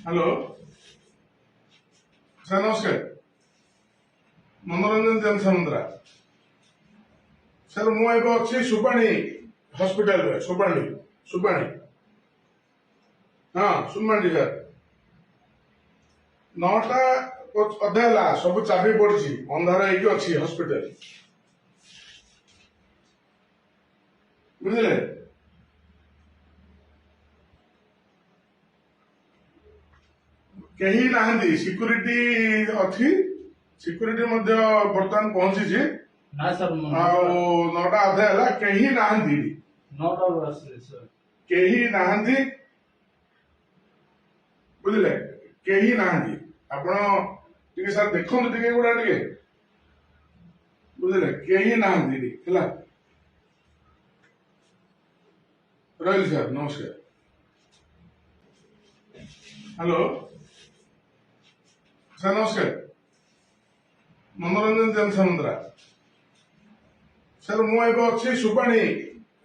Hello sir नमस्कार। मनोरंजन Jain Samantara sir मुझे अच्छी सुबाणी हॉस्पिटल रे सुबाणी सुबाणी हाँ सुबाणी सर 9टा अधे है सब चाबी पड़ी अंधार अच्छी हॉस्पिटल बुझे कहीं ना सिक्यूरीटी अच्छी सिक्यूरीटी बर्तमान पहुंची ना सर 9टा अधे है कहीं ना कहीं ना बुझे कहीं ना आपण सर देखो गुड़ा बुझे कहीं ना रही सर नमस्कार। हेलो सर नमस्कार। मनोरंजन जैन सामंतरा सर मुझे अच्छी सुबाणी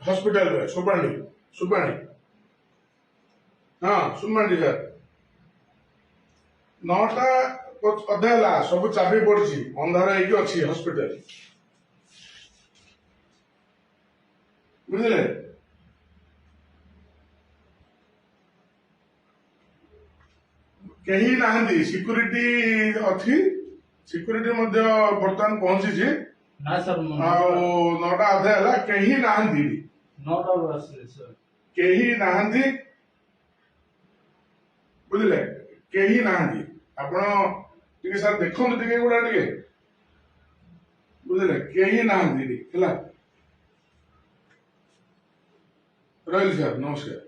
हॉस्पिटल रे सुबाणी सुबाणी हाँ सुबाणी सर 9टा अधे है सब चाबी पड़ी अंधार अच्छी हॉस्पिटल बुझे कहीं ना सिक्यूरीटी अच्छी सिक्यूरीटी बर्तमान पहुंची ना सर 9टा अधे है कहीं ना कहीं ना बुझे कहीं ना आपण सर देखो गुड़ा बुझे कहीं ना रही सर नमस्कार।